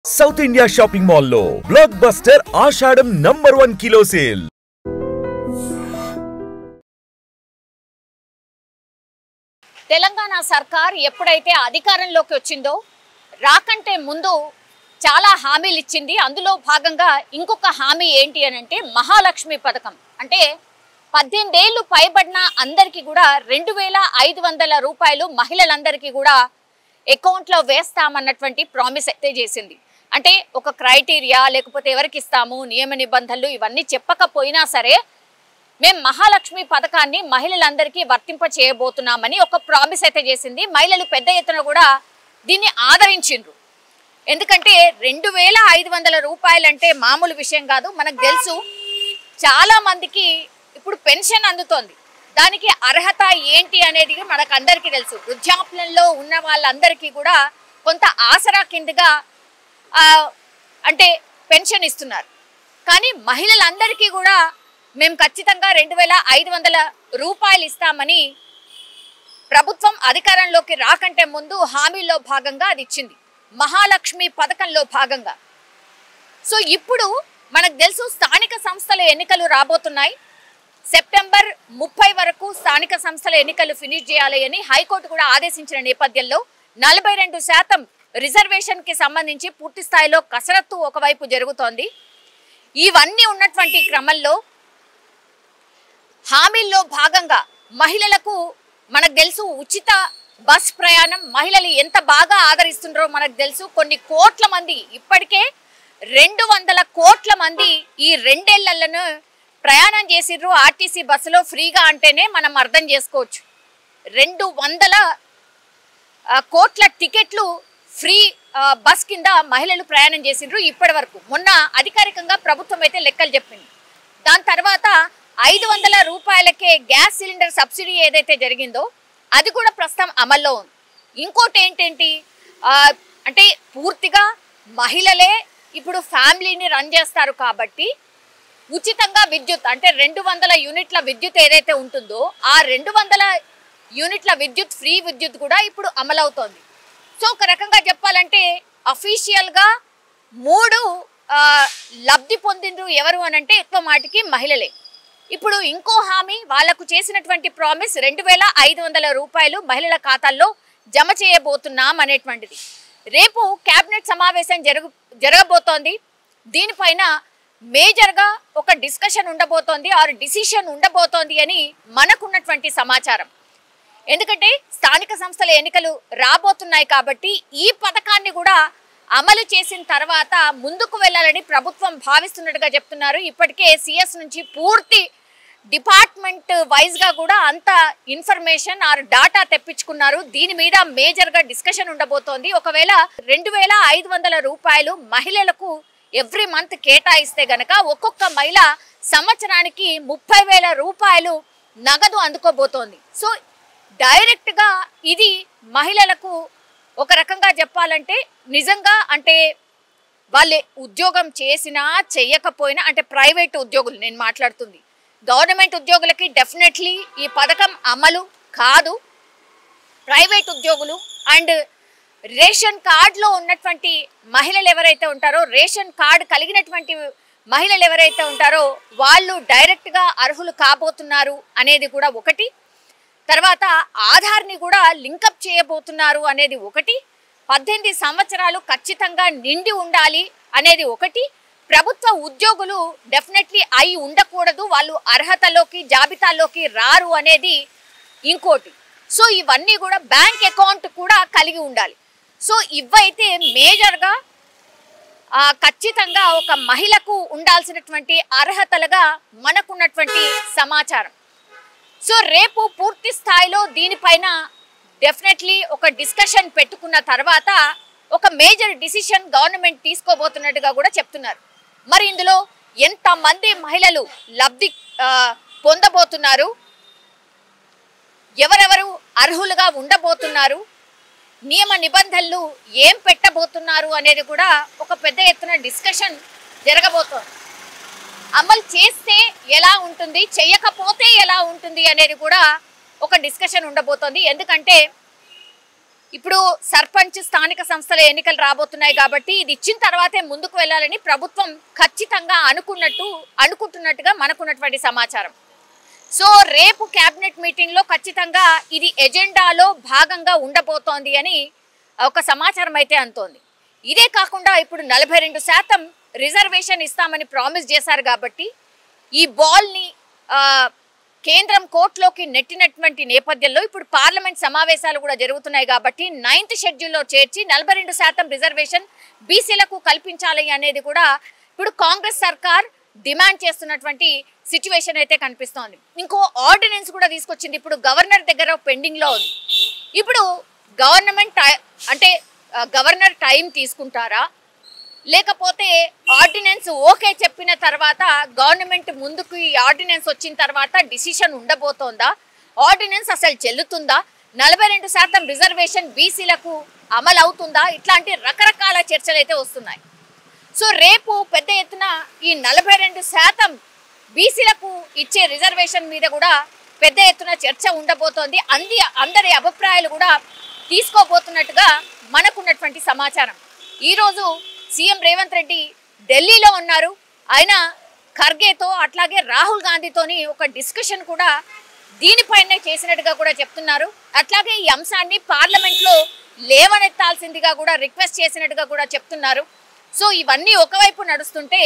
South India shopping mall లో block buster ఆషాఢం #1 kilo sale. Telangana సర్కార్ ఎప్పుడైతే అధికారంలోకి వచ్చిందో రాకంటే ముందు చాలా హామీలు ఇచ్చింది. అందులో భాగంగా ఇంకొక హామీ ఏంటి అని అంటే మహాలక్ష్మి పథకం. అంటే 18 ఏళ్ళు పైబడిన అందరికీ కూడా 2500 రూపాయలు మహిళలందరికీ కూడా అకౌంట్లో వేస్తామన్నటువంటి ప్రామిస్ అయితే చేసింది. అంటే ఒక క్రైటీరియా లేకపోతే ఎవరికి ఇస్తాము, నియమ నిబంధనలు ఇవన్నీ చెప్పకపోయినా సరే మేము మహాలక్ష్మి పథకాన్ని మహిళలందరికీ వర్తింప చేయబోతున్నామని ఒక ప్రామిస్ అయితే చేసింది. మహిళలు పెద్ద ఎత్తున కూడా దీన్ని ఆదరించిండ్రు. ఎందుకంటే 2500 రూపాయలు అంటే మామూలు విషయం కాదు. మనకు తెలుసు చాలా మందికి ఇప్పుడు పెన్షన్ అందుతోంది. దానికి అర్హత ఏంటి అనేది మనకు అందరికీ తెలుసు. వృద్ధాప్యంలో ఉన్న వాళ్ళందరికీ కూడా కొంత ఆసరా కిందగా అంటే పెన్షన్ ఇస్తున్నారు. కానీ మహిళలందరికీ కూడా మేము ఖచ్చితంగా 2500 రూపాయలు ఇస్తామని ప్రభుత్వం అధికారంలోకి రాకంటే ముందు హామీలో భాగంగా అది ఇచ్చింది, మహాలక్ష్మి పథకంలో భాగంగా. సో ఇప్పుడు మనకు తెలుసు స్థానిక సంస్థల ఎన్నికలు రాబోతున్నాయి. సెప్టెంబర్ 30 వరకు స్థానిక సంస్థల ఎన్నికలు ఫినిష్ చేయాలి అని హైకోర్టు కూడా ఆదేశించిన నేపథ్యంలో 42% రిజర్వేషన్కి సంబంధించి పూర్తి స్థాయిలో కసరత్తు ఒకవైపు జరుగుతోంది. ఇవన్నీ ఉన్నటువంటి క్రమంలో హామీల్లో భాగంగా మహిళలకు మనకు తెలుసు ఉచిత బస్ ప్రయాణం మహిళలు ఎంత బాగా ఆదరిస్తున్నారో మనకు తెలుసు. కొన్ని కోట్ల మంది ఇప్పటికే 200 కోట్ల మంది ఈ 2 ఏళ్లలో ప్రయాణం చేసిర్రు ఆర్టీసీ బస్సులో ఫ్రీగా. అంటేనే మనం అర్థం చేసుకోవచ్చు 200 కోట్ల టికెట్లు ఫ్రీ బస్ కింద మహిళలు ప్రయాణం చేసిండ్రు ఇప్పటి వరకు. మొన్న అధికారికంగా ప్రభుత్వం అయితే లెక్కలు చెప్పింది. దాని తర్వాత 500 రూపాయలకే గ్యాస్ సిలిండర్ సబ్సిడీ ఏదైతే జరిగిందో అది కూడా ప్రస్తుతం అమల్లో ఉంది. ఇంకోటి ఏంటంటే అంటే పూర్తిగా మహిళలే ఇప్పుడు ఫ్యామిలీని రన్ చేస్తారు కాబట్టి ఉచితంగా విద్యుత్ అంటే 200 యూనిట్ల విద్యుత్ ఏదైతే ఉంటుందో ఆ 200 యూనిట్ల విద్యుత్ ఫ్రీ విద్యుత్ కూడా ఇప్పుడు అమలవుతోంది. సో ఒక రకంగా చెప్పాలంటే అఫీషియల్గా 3 లబ్ధి పొందిండ్రు ఎవరు అని అంటే ఎక్కువ మాటికి మహిళలే. ఇప్పుడు ఇంకో హామీ వాళ్లకు చేసినటువంటి ప్రామిస్ 2500 రూపాయలు మహిళల ఖాతాల్లో జమ చేయబోతున్నాం అనేటువంటిది. రేపు కేబినెట్ సమావేశం జరగబోతోంది. దీనిపైన మేజర్గా ఒక డిస్కషన్ ఉండబోతోంది, ఆర్ డిసిషన్ ఉండబోతోంది అని మనకున్నటువంటి సమాచారం. ఎందుకంటే స్థానిక సంస్థల ఎన్నికలు రాబోతున్నాయి కాబట్టి ఈ పథకాన్ని కూడా అమలు చేసిన తర్వాత ముందుకు వెళ్ళాలని ప్రభుత్వం భావిస్తున్నట్టుగా చెప్తున్నారు. ఇప్పటికే సిఎస్ నుంచి పూర్తి డిపార్ట్మెంట్ వైజ్గా కూడా అంత ఇన్ఫర్మేషన్ ఆర్ డాటా తెప్పించుకున్నారు. దీని మీద మేజర్గా డిస్కషన్ ఉండబోతోంది. ఒకవేళ 2500 రూపాయలు మహిళలకు ఎవ్రీ మంత్ కేటాయిస్తే గనక ఒక్కొక్క మహిళ సంవత్సరానికి 30,000 రూపాయలు నగదు అందుకోబోతోంది. సో డైరెక్ట్గా ఇది మహిళలకు ఒక రకంగా చెప్పాలంటే నిజంగా అంటే వాళ్ళే ఉద్యోగం చేసినా చేయకపోయినా అంటే ప్రైవేట్ ఉద్యోగులు నేను మాట్లాడుతుంది, గవర్నమెంట్ ఉద్యోగులకి డెఫినెట్లీ ఈ పథకం అమలు కాదు. ప్రైవేట్ ఉద్యోగులు అండ్ రేషన్ కార్డులో ఉన్నటువంటి మహిళలు ఎవరైతే ఉంటారో, రేషన్ కార్డు కలిగినటువంటి మహిళలు ఎవరైతే ఉంటారో వాళ్ళు డైరెక్ట్గా అర్హులు కాబోతున్నారు అనేది కూడా ఒకటి. తర్వాత ఆధార్ని కూడా లింకప్ చేయబోతున్నారు అనేది ఒకటి. 18 సంవత్సరాలు ఖచ్చితంగా నిండి ఉండాలి అనేది ఒకటి. ప్రభుత్వ ఉద్యోగులు డెఫినెట్లీ అయి ఉండకూడదు, వాళ్ళు అర్హతలోకి జాబితాలోకి రారు అనేది ఇంకోటి. సో ఇవన్నీ కూడా బ్యాంక్ అకౌంట్ కూడా కలిగి ఉండాలి. సో ఇవైతే మేజర్గా ఖచ్చితంగా ఒక మహిళకు ఉండాల్సినటువంటి అర్హతలుగా మనకున్నటువంటి సమాచారం. సో రేపు పూర్తి స్థాయిలో దీనిపైన డెఫినెట్లీ ఒక డిస్కషన్ పెట్టుకున్న తర్వాత ఒక మేజర్ డిసిషన్ గవర్నమెంట్ తీసుకోబోతున్నట్టుగా కూడా చెప్తున్నారు. మరి ఇందులో ఎంతమంది మహిళలు లబ్ధి పొందబోతున్నారు, ఎవరెవరు అర్హులుగా ఉండబోతున్నారు, నియమ నిబంధనలు ఏం పెట్టబోతున్నారు అనేది కూడా ఒక పెద్ద ఎత్తున డిస్కషన్ జరగబోతోంది. అమలు చేస్తే ఎలా ఉంటుంది, చేయకపోతే ఎలా ఉంటుంది అనేది కూడా ఒక డిస్కషన్ ఉండబోతోంది. ఎందుకంటే ఇప్పుడు సర్పంచ్ స్థానిక సంస్థల ఎన్నికలు రాబోతున్నాయి కాబట్టి ఇది ఇచ్చిన తర్వాతే ముందుకు వెళ్ళాలని ప్రభుత్వం ఖచ్చితంగా అనుకుంటున్నట్టుగా మనకున్నటువంటి సమాచారం. సో రేపు కేబినెట్ మీటింగ్లో ఖచ్చితంగా ఇది ఎజెండాలో భాగంగా ఉండబోతోంది అని ఒక సమాచారం అయితే అంతోంది. ఇదే కాకుండా ఇప్పుడు 42% రిజర్వేషన్ ఇస్తామని ప్రామిస్ చేశారు కాబట్టి ఈ బాల్ని కేంద్రం కోర్టులోకి నెట్టినటువంటి నేపథ్యంలో ఇప్పుడు పార్లమెంట్ సమావేశాలు కూడా జరుగుతున్నాయి కాబట్టి 9th షెడ్యూల్లో చేర్చి 42% రిజర్వేషన్ బీసీలకు కల్పించాలి అనేది కూడా ఇప్పుడు కాంగ్రెస్ సర్కార్ డిమాండ్ చేస్తున్నటువంటి సిచ్యువేషన్ అయితే కనిపిస్తోంది. ఇంకో ఆర్డినెన్స్ కూడా తీసుకొచ్చింది. ఇప్పుడు గవర్నర్ దగ్గర పెండింగ్లో ఉంది. ఇప్పుడు గవర్నర్ టైం తీసుకుంటారా, లేకపోతే ఆర్డినెన్స్ ఓకే చెప్పిన తర్వాత గవర్నమెంట్ ముందుకు ఈ ఆర్డినెన్స్ వచ్చిన తర్వాత డిసిషన్ ఉండబోతోందా, ఆర్డినెన్స్ అసలు చెల్లుతుందా, 42% రిజర్వేషన్ బీసీలకు అమలు అవుతుందా, ఇట్లాంటి రకరకాల చర్చలు అయితే వస్తున్నాయి. సో రేపు పెద్ద ఎత్తున ఈ 42% బీసీలకు ఇచ్చే రిజర్వేషన్ మీద కూడా పెద్ద ఎత్తున చర్చ ఉండబోతోంది. అందరి అభిప్రాయాలు కూడా తీసుకోబోతున్నట్టుగా మనకున్నటువంటి సమాచారం. ఈరోజు సీఎం రేవంత్ రెడ్డి ఢిల్లీలో ఉన్నారు. ఆయన ఖర్గేతో అట్లాగే రాహుల్ గాంధీతోని ఒక డిస్కషన్ కూడా దీనిపైనే చేసినట్టుగా కూడా చెప్తున్నారు. అట్లాగే ఈ అంశాన్ని పార్లమెంట్లో లేవనెత్తాల్సిందిగా కూడా రిక్వెస్ట్ చేసినట్టుగా కూడా చెప్తున్నారు. సో ఇవన్నీ ఒకవైపు నడుస్తుంటే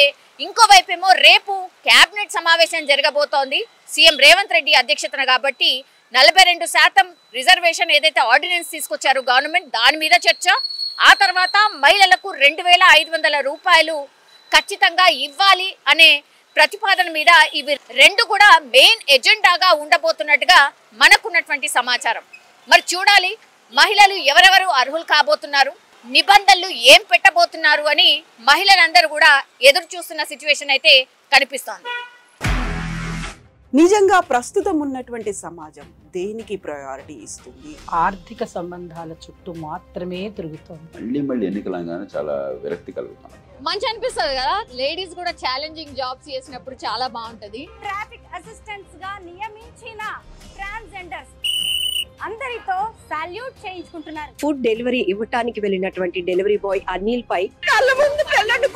ఇంకోవైపు ఏమో రేపు కేబినెట్ సమావేశం జరగబోతోంది సీఎం రేవంత్ రెడ్డి అధ్యక్షతన. కాబట్టి 42% రిజర్వేషన్ ఏదైతే ఆర్డినెన్స్ తీసుకొచ్చారో గవర్నమెంట్, దాని మీద చర్చ. ఆ తర్వాత మహిళలకు 2500 రూపాయలు ఖచ్చితంగా ఇవ్వాలి అనే ప్రతిపాదన మీద ఇవి రెండు కూడా మెయిన్ ఎజెండాగా ఉండబోతున్నట్టుగా మనకున్నటువంటి సమాచారం. మరి చూడాలి మహిళలు ఎవరెవరు అర్హులు కాబోతున్నారు, నిబంధనలు ఏం పెట్టబోతున్నారు అని మహిళలందరూ కూడా ఎదురు చూస్తున్న సిచ్యువేషన్ అయితే కనిపిస్తోంది. నిజంగా ప్రస్తుతం ఉన్నటువంటి సమాజం దేనికి ప్రయారిటీ ఇస్తుంది? ఆర్థిక సంబంధాల చుట్టూ మాత్రమే తిరుగుతోంది. మళ్ళీ ఎన్నికలంగానే చాలా విరక్తి కలుగుతాం. మంచి అనిపిస్తుంది కదా, లేడీస్ కూడా ఛాలెంజింగ్ జాబ్స్ చేసినప్పుడు చాలా బాగుంటది. ట్రాఫిక్ అసిస్టెంట్స్ గా నియమించిన ట్రాన్స్జెండర్స్ అందరితో సాల్యూట్ చేయించుకుంటున్నారు. ఫుడ్ డెలివరీ ఇవ్వటానికి వెళ్ళినటువంటి డెలివరీ బాయ్ అనిల్ పై కళ్ళ ముందు పెళ్ళండి